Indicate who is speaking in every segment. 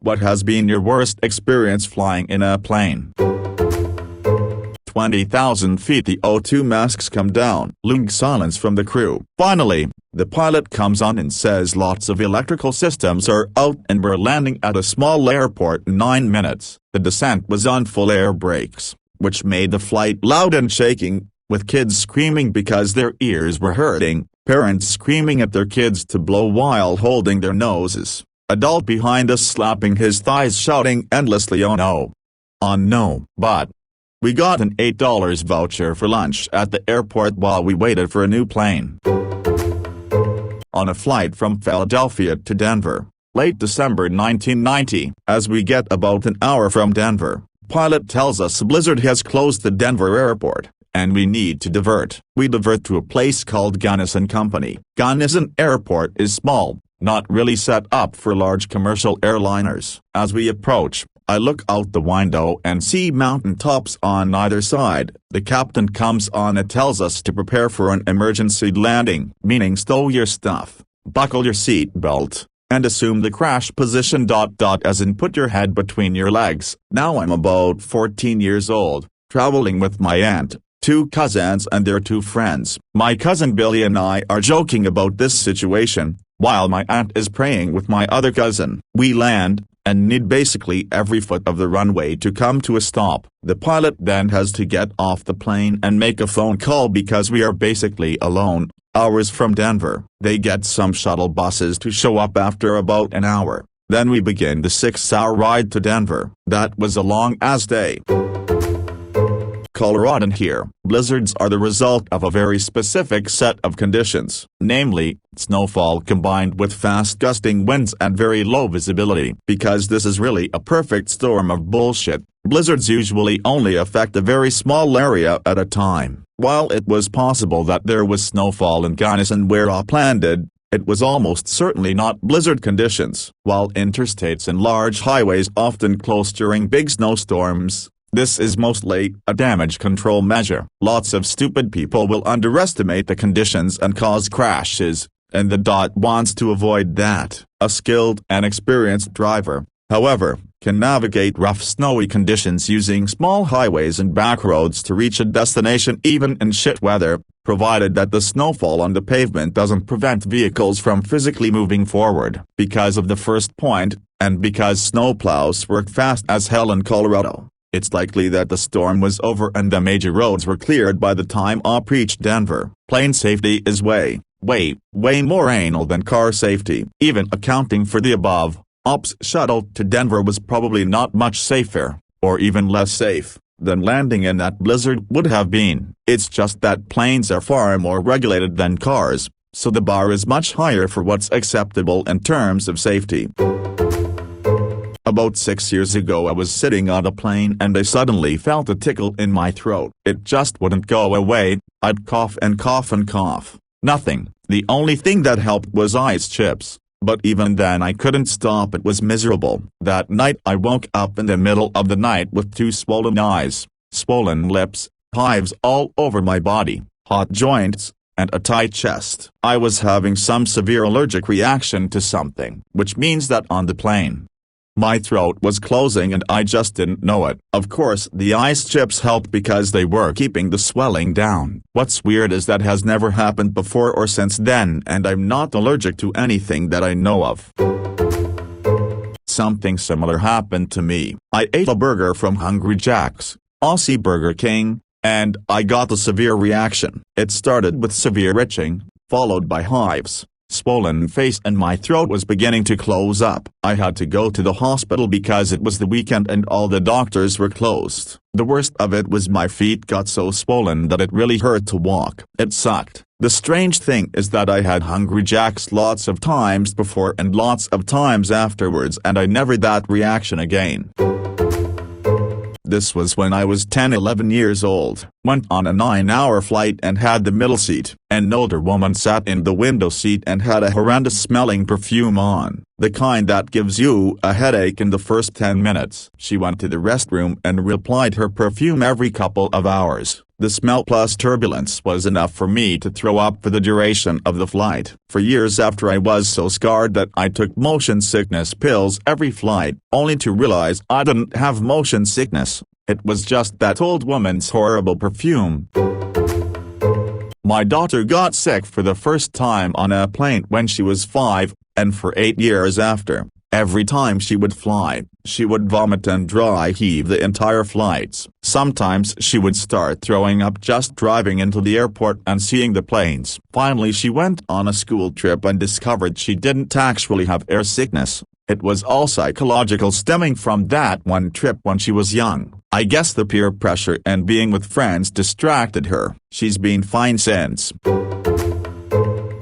Speaker 1: What has been your worst experience flying in a plane? 20,000 feet. The O2 masks come down. Long silence from the crew. Finally, the pilot comes on and says lots of electrical systems are out and we're landing at a small airport in 9 minutes. The descent was on full air brakes, which made the flight loud and shaking, with kids screaming because their ears were hurting, parents screaming at their kids to blow while holding their noses, adult behind us slapping his thighs shouting endlessly oh no. On no. But we got an $8 voucher for lunch at the airport while we waited for a new plane. On a flight from Philadelphia to Denver, late December 1990, as we get about an hour from Denver, pilot tells us a blizzard has closed the Denver airport, and we need to divert. We divert to a place called Gunnison Company. Gunnison Airport is small, not really set up for large commercial airliners. As we approach, I look out the window and see mountain tops on either side. The captain comes on and tells us to prepare for an emergency landing, meaning stow your stuff, buckle your seat belt, and assume the crash position. As in put your head between your legs. Now I'm about 14 years old, traveling with my aunt, 2 cousins and their 2 friends. My cousin Billy and I are joking about this situation, while my aunt is praying with my other cousin. We land, and need basically every foot of the runway to come to a stop. The pilot then has to get off the plane and make a phone call because we are basically alone, hours from Denver. They get some shuttle buses to show up after about an hour. Then we begin the 6-hour ride to Denver. That was a long-ass day. Colorado here, blizzards are the result of a very specific set of conditions, namely, snowfall combined with fast gusting winds and very low visibility. Because this is really a perfect storm of bullshit, blizzards usually only affect a very small area at a time. While it was possible that there was snowfall in Gunnison where I landed, it was almost certainly not blizzard conditions. While interstates and large highways often close during big snowstorms, this is mostly a damage control measure. Lots of stupid people will underestimate the conditions and cause crashes, and the DOT wants to avoid that. A skilled and experienced driver, however, can navigate rough snowy conditions using small highways and back roads to reach a destination even in shit weather, provided that the snowfall on the pavement doesn't prevent vehicles from physically moving forward. Because of the first point, and because snowplows work fast as hell in Colorado, it's likely that the storm was over and the major roads were cleared by the time I reached Denver. Plane safety is way more anal than car safety. Even accounting for the above, Ops shuttle to Denver was probably not much safer, or even less safe, than landing in that blizzard would have been. It's just that planes are far more regulated than cars, so the bar is much higher for what's acceptable in terms of safety. About 6 years ago I was sitting on a plane and I suddenly felt a tickle in my throat. It just wouldn't go away. I'd cough and cough and cough. Nothing. The only thing that helped was ice chips. But even then I couldn't stop. It was miserable. That night I woke up in the middle of the night with 2 swollen eyes, swollen lips, hives all over my body, hot joints, and a tight chest. I was having some severe allergic reaction to something, which means that on the plane, my throat was closing and I just didn't know it. Of course the ice chips helped because they were keeping the swelling down. What's weird is that has never happened before or since then, and I'm not allergic to anything that I know of. Something similar happened to me. I ate a burger from Hungry Jack's, Aussie Burger King, and I got a severe reaction. It started with severe itching, followed by hives, swollen face, and my throat was beginning to close up. I had to go to the hospital because it was the weekend and all the doctors were closed. The worst of it was my feet got so swollen that it really hurt to walk. It sucked. The strange thing is that I had Hungry Jack's lots of times before and lots of times afterwards, and I never that reaction again. This was when I was 10-11 years old. Went on a 9-hour flight and had the middle seat. An older woman sat in the window seat and had a horrendous smelling perfume on. the kind that gives you a headache in the first 10 minutes. She went to the restroom and reapplied her perfume every couple of hours. The smell plus turbulence was enough for me to throw up for the duration of the flight. For years after, I was so scarred that I took motion sickness pills every flight, only to realize I didn't have motion sickness. It was just that old woman's horrible perfume. My daughter got sick for the first time on a plane when she was 5, and for 8 years after. Every time she would fly, she would vomit and dry heave the entire flights. Sometimes she would start throwing up just driving into the airport and seeing the planes. Finally, she went on a school trip and discovered she didn't actually have air sickness. It was all psychological, stemming from that one trip when she was young. I guess the peer pressure and being with friends distracted her. She's been fine since.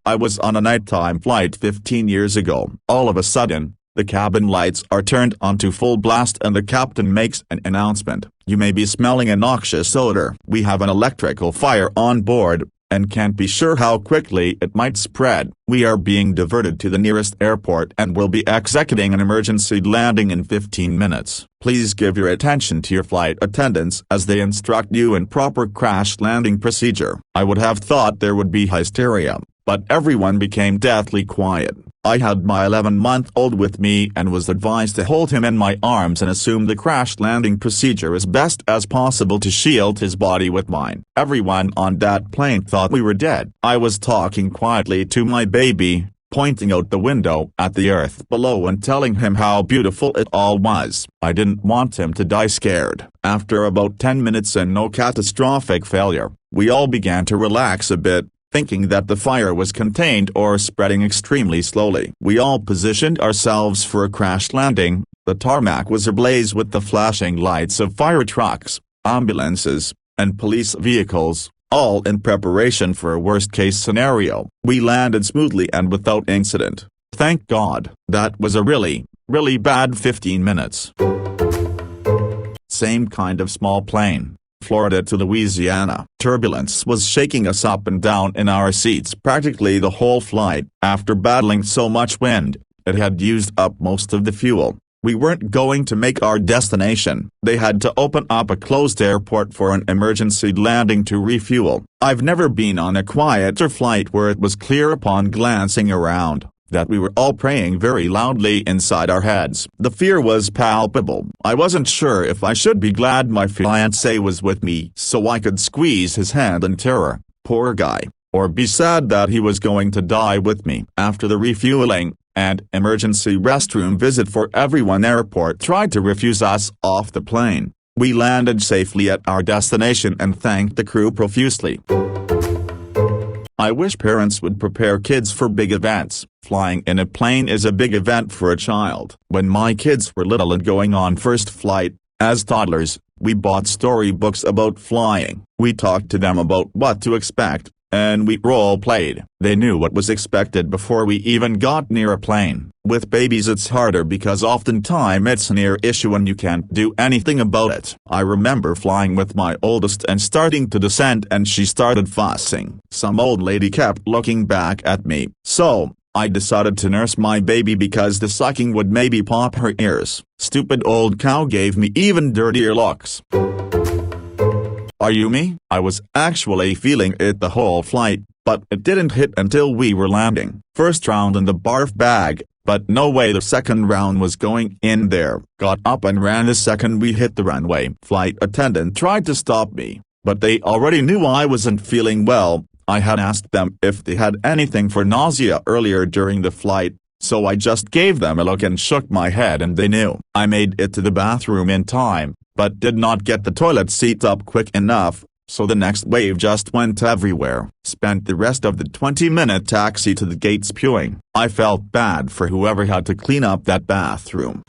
Speaker 1: I was on a nighttime flight 15 years ago. All of a sudden, the cabin lights are turned on to full blast and the captain makes an announcement. You may be smelling a noxious odor. We have an electrical fire on board, and can't be sure how quickly it might spread. We are being diverted to the nearest airport and will be executing an emergency landing in 15 minutes. Please give your attention to your flight attendants as they instruct you in proper crash landing procedure. I would have thought there would be hysteria, but everyone became deathly quiet. I had my 11-month-old with me and was advised to hold him in my arms and assume the crash landing procedure as best as possible to shield his body with mine. Everyone on that plane thought we were dead. I was talking quietly to my baby, pointing out the window at the earth below and telling him how beautiful it all was. I didn't want him to die scared. After about 10 minutes and no catastrophic failure, we all began to relax a bit, thinking that the fire was contained or spreading extremely slowly. We all positioned ourselves for a crash landing. The tarmac was ablaze with the flashing lights of fire trucks, ambulances, and police vehicles, all in preparation for a worst-case scenario. We landed smoothly and without incident. Thank God. That was a really bad 15 minutes. Same kind of small plane. Florida to Louisiana. Turbulence was shaking us up and down in our seats practically the whole flight. After battling so much wind, it had used up most of the fuel. We weren't going to make our destination. They had to open up a closed airport for an emergency landing to refuel. I've never been on a quieter flight where it was clear upon glancing around that we were all praying very loudly inside our heads. The fear was palpable. I wasn't sure if I should be glad my fiancé was with me so I could squeeze his hand in terror, poor guy, or be sad that he was going to die with me. After the refueling and emergency restroom visit for everyone, airport tried to refuse us off the plane. We landed safely at our destination and thanked the crew profusely. I wish parents would prepare kids for big events. Flying in a plane is a big event for a child. When my kids were little and going on first flight, as toddlers, we bought storybooks about flying. We talked to them about what to expect, and we role-played. They knew what was expected before we even got near a plane. With babies it's harder because oftentimes it's a near issue and you can't do anything about it. I remember flying with my oldest and starting to descend and she started fussing. Some old lady kept looking back at me. So, I decided to nurse my baby because the sucking would maybe pop her ears. Stupid old cow gave me even dirtier looks. Are you me? I was actually feeling it the whole flight, but it didn't hit until we were landing. First round in the barf bag, but no way the second round was going in there. Got up and ran the second we hit the runway. Flight attendant tried to stop me, but they already knew I wasn't feeling well. I had asked them if they had anything for nausea earlier during the flight, so I just gave them a look and shook my head and they knew. I made it to the bathroom in time, but did not get the toilet seat up quick enough, so the next wave just went everywhere. Spent the rest of the 20-minute taxi to the gate spewing. I felt bad for whoever had to clean up that bathroom.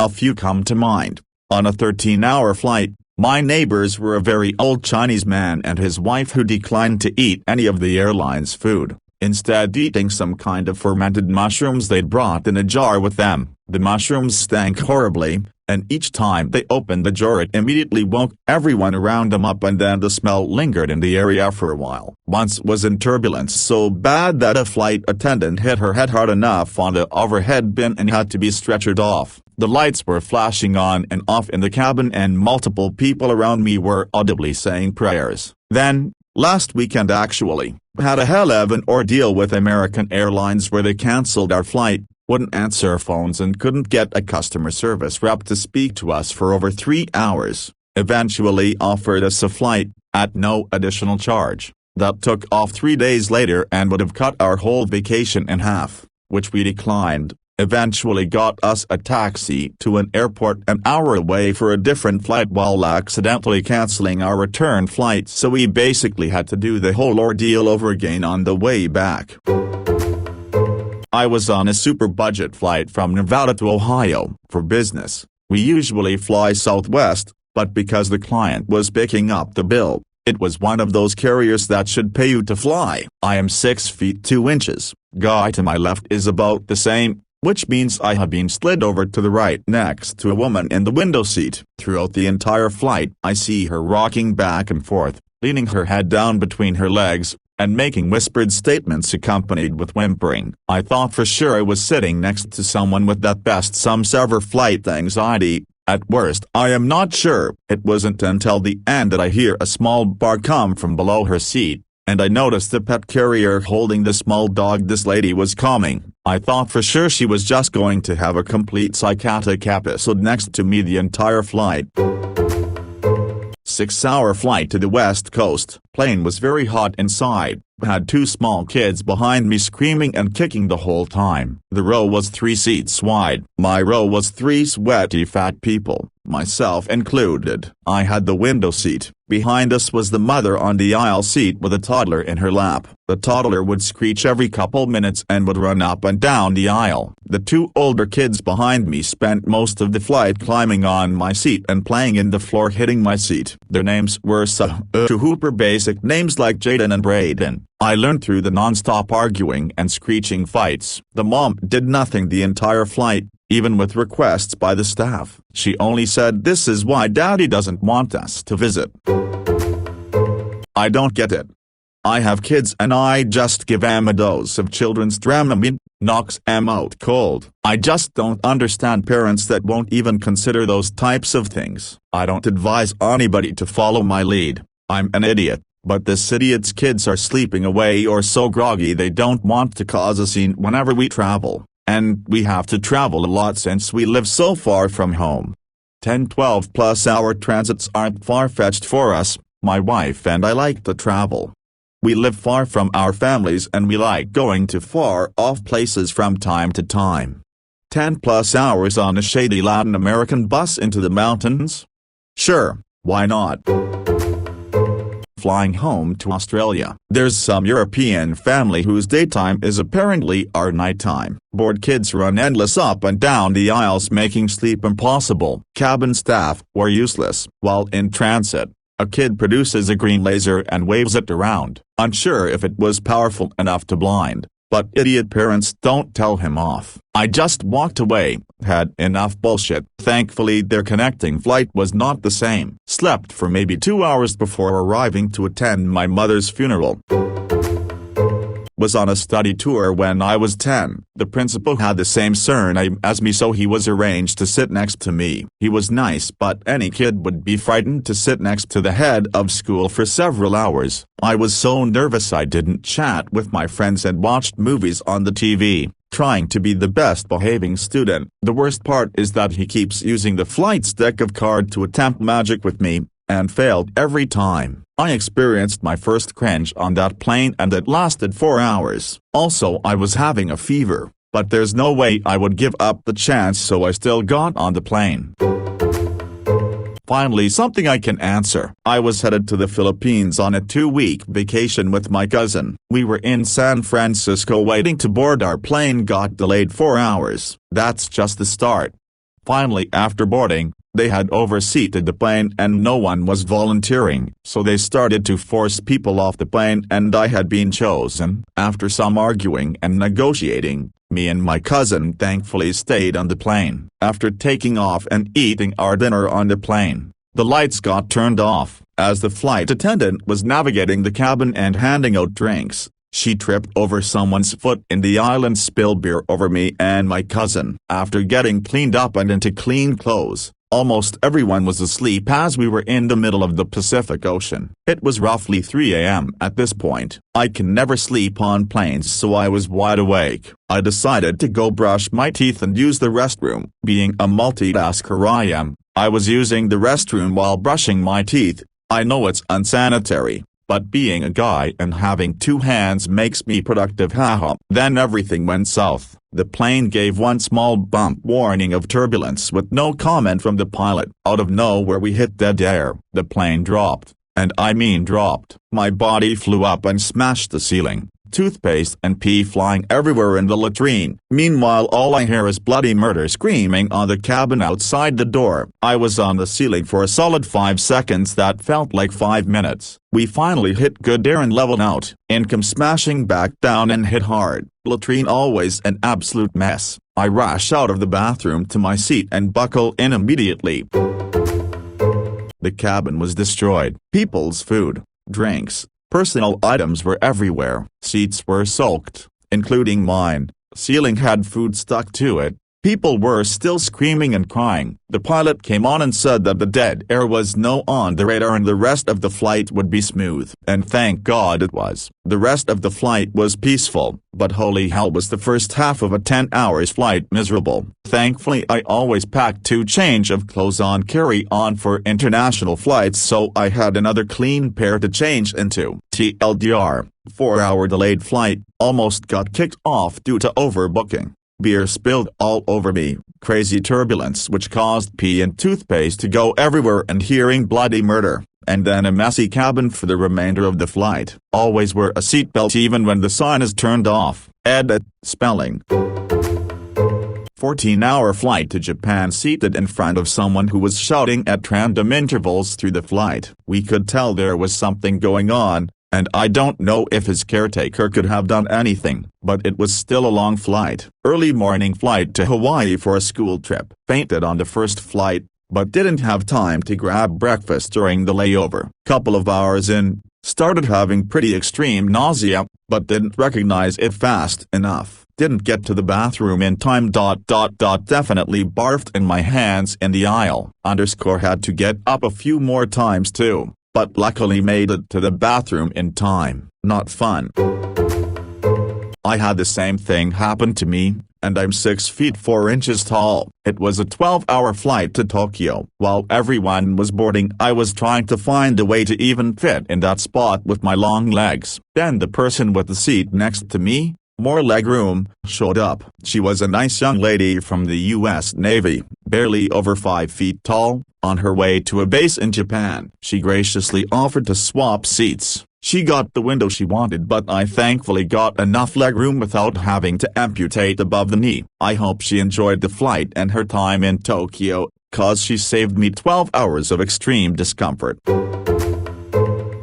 Speaker 1: A few come to mind. On a 13-hour flight, my neighbors were a very old Chinese man and his wife who declined to eat any of the airline's food, instead eating some kind of fermented mushrooms they'd brought in a jar with them. The mushrooms stank horribly, and each time they opened the door it immediately woke everyone around them up, and then the smell lingered in the area for a while. Once was in turbulence so bad that a flight attendant hit her head hard enough on the overhead bin and had to be stretchered off. The lights were flashing on and off in the cabin and multiple people around me were audibly saying prayers. Then, last weekend actually, had a hell of an ordeal with American Airlines where they cancelled our flight, wouldn't answer phones and couldn't get a customer service rep to speak to us for over 3 hours. Eventually offered us a flight, at no additional charge, that took off 3 days later and would have cut our whole vacation in half, which we declined. Eventually got us a taxi to an airport an hour away for a different flight while accidentally cancelling our return flight, so we basically had to do the whole ordeal over again on the way back. I was on a super budget flight from Nevada to Ohio, for business. We usually fly Southwest, but because the client was picking up the bill, it was one of those carriers that should pay you to fly. I am 6 feet 2 inches, guy to my left is about the same, which means I have been slid over to the right next to a woman in the window seat. Throughout the entire flight I see her rocking back and forth, leaning her head down between her legs, and making whispered statements accompanied with whimpering. I thought for sure I was sitting next to someone with at best some severe flight anxiety. At worst, I am not sure. It wasn't until the end that I hear a small bark come from below her seat, and I noticed the pet carrier holding the small dog this lady was calming. I thought for sure she was just going to have a complete psychotic episode next to me the entire flight. 6-hour flight to the West Coast. Plane was very hot inside. Had 2 small kids behind me screaming and kicking the whole time. The row was 3 seats wide. My row was 3 sweaty fat people, myself included. I had the window seat. Behind us was the mother on the aisle seat with a toddler in her lap. The toddler would screech every couple minutes and would run up and down the aisle. The 2 older kids behind me spent most of the flight climbing on my seat and playing in the floor hitting my seat. Their names were super basic names like Jaden and Brayden. I learned through the non-stop arguing and screeching fights. The mom did nothing the entire flight, even with requests by the staff. She only said this is why daddy doesn't want us to visit. I don't get it. I have kids and I just give them a dose of children's Dramamine, knocks them out cold. I just don't understand parents that won't even consider those types of things. I don't advise anybody to follow my lead. I'm an idiot. But this idiot's kids are sleeping away or so groggy they don't want to cause a scene whenever we travel. And we have to travel a lot since we live so far from home. 10-12+ hour transits aren't far-fetched for us. My wife and I like to travel. We live far from our families and we like going to far-off places from time to time. 10+ hours on a shady Latin American bus into the mountains? Sure, why not? Flying home to Australia. There's some European family whose daytime is apparently our nighttime. Bored kids run endless up and down the aisles making sleep impossible. Cabin staff were useless. While in transit, a kid produces a green laser and waves it around, unsure if it was powerful enough to blind. But idiot parents don't tell him off. I just walked away, had enough bullshit. Thankfully their connecting flight was not the same. Slept for maybe 2 hours before arriving to attend my mother's funeral. Was on a study tour when I was 10. The principal had the same surname as me so he was arranged to sit next to me. He was nice but any kid would be frightened to sit next to the head of school for several hours. I was so nervous I didn't chat with my friends and watched movies on the TV, trying to be the best behaving student. The worst part is that he keeps using the flight's deck of cards to attempt magic with me, and failed every time. I experienced my first cringe on that plane and it lasted 4 hours. Also I was having a fever, but there's no way I would give up the chance so I still got on the plane. Finally something I can answer. I was headed to the Philippines on a 2-week vacation with my cousin. We were in San Francisco waiting to board our plane got delayed 4 hours. That's just the start. Finally after boarding, they had overseated the plane and no one was volunteering, so they started to force people off the plane and I had been chosen. After some arguing and negotiating, Me and my cousin thankfully stayed on the plane. After taking off and eating our dinner on the plane, the lights got turned off. As the flight attendant was navigating the cabin and handing out drinks, she tripped over someone's foot in the aisle and spilled beer over me and my cousin. After getting cleaned up and into clean clothes, almost everyone was asleep as we were in the middle of the Pacific Ocean. It was roughly 3 a.m. at this point. I can never sleep on planes, so I was wide awake. I decided to go brush my teeth and use the restroom. Being a multitasker I was using the restroom while brushing my teeth. I know it's unsanitary, but being a guy and having two hands makes me productive, haha. Then everything went south. The plane gave one small bump warning of turbulence with no comment from the pilot. Out of nowhere we hit dead air. The plane dropped, and I mean dropped. My body flew up and smashed the ceiling. Toothpaste and pee flying everywhere in the latrine. Meanwhile all I hear is bloody murder screaming on the cabin outside the door. I was on the ceiling for a solid 5 seconds that felt like 5 minutes. We finally hit good air and leveled out. In come smashing back down and hit hard. Latrine always an absolute mess. I rush out of the bathroom to my seat and buckle in immediately. The cabin was destroyed. People's food, drinks, personal items were everywhere. Seats were soaked, including mine. Ceiling had food stuck to it. People were still screaming and crying. The pilot came on and said that the dead air was no on the radar and the rest of the flight would be smooth. And thank God it was. The rest of the flight was peaceful, but holy hell was the first half of a 10 hours flight miserable. Thankfully I always packed 2 change of clothes on carry-on for international flights, so I had another clean pair to change into. TLDR, 4-hour delayed flight, almost got kicked off due to overbooking. Beer spilled all over me, crazy turbulence which caused pee and toothpaste to go everywhere and hearing bloody murder, and then a messy cabin for the remainder of the flight. Always wear a seatbelt even when the sign is turned off. Edit, spelling. 14-hour flight to Japan, seated in front of someone who was shouting at random intervals through the flight. We could tell there was something going on, and I don't know if his caretaker could have done anything, but it was still a long flight. Early morning flight to Hawaii for a school trip. Fainted on the first flight, but didn't have time to grab breakfast during the layover. Couple of hours in, started having pretty extreme nausea, but didn't recognize it fast enough. Didn't get to the bathroom in time. Definitely barfed in my hands in the aisle. Had to get up a few more times too, but luckily made it to the bathroom in time. Not fun. I had the same thing happen to me, and I'm 6 feet 4 inches tall. It was a 12-hour flight to Tokyo. While everyone was boarding, I was trying to find a way to even fit in that spot with my long legs. Then the person with the seat next to me, more legroom, showed up. She was a nice young lady from the U.S. Navy, barely over 5 feet tall, on her way to a base in Japan. She graciously offered to swap seats. She got the window she wanted, but I thankfully got enough legroom without having to amputate above the knee. I hope she enjoyed the flight and her time in Tokyo, cause she saved me 12 hours of extreme discomfort.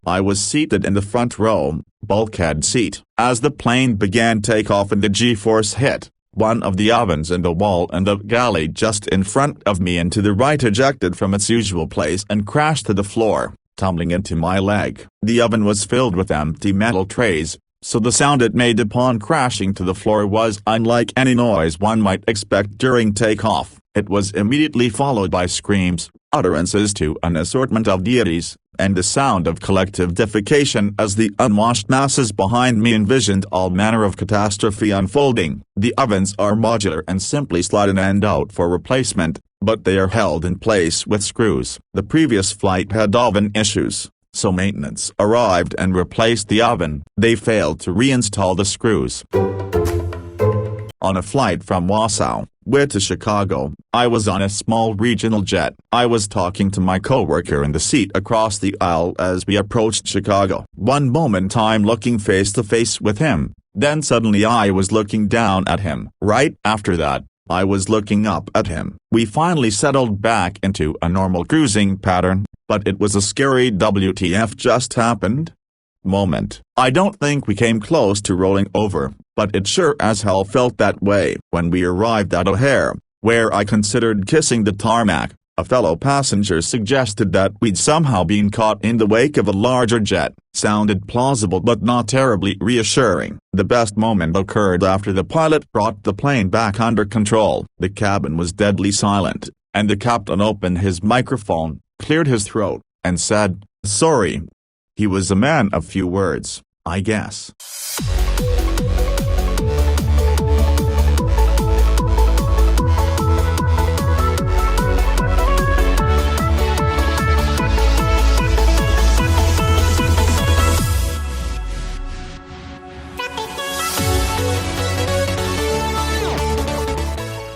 Speaker 1: I was seated in the front row, bulkhead seat. As the plane began takeoff and the G-force hit, one of the ovens in the wall and the galley just in front of me and to the right ejected from its usual place and crashed to the floor, tumbling into my leg. The oven was filled with empty metal trays, so the sound it made upon crashing to the floor was unlike any noise one might expect during takeoff. It was immediately followed by screams, utterances to an assortment of deities, and the sound of collective defecation as the unwashed masses behind me envisioned all manner of catastrophe unfolding. The ovens are modular and simply slide an end out for replacement, but they are held in place with screws. The previous flight had oven issues, so maintenance arrived and replaced the oven. They failed to reinstall the screws. On a flight from Warsaw, to Chicago, I was on a small regional jet. I was talking to my coworker in the seat across the aisle as we approached Chicago. One moment I'm looking face to face with him, then suddenly I was looking down at him. Right after that, I was looking up at him. We finally settled back into a normal cruising pattern, but it was a scary WTF just happened. moment. I don't think we came close to rolling over, but it sure as hell felt that way. When we arrived at O'Hare, where I considered kissing the tarmac, a fellow passenger suggested that we'd somehow been caught in the wake of a larger jet. Sounded plausible but not terribly reassuring. The best moment occurred after the pilot brought the plane back under control. The cabin was deadly silent, and the captain opened his microphone, cleared his throat, and said, "Sorry." He was a man of few words, I guess.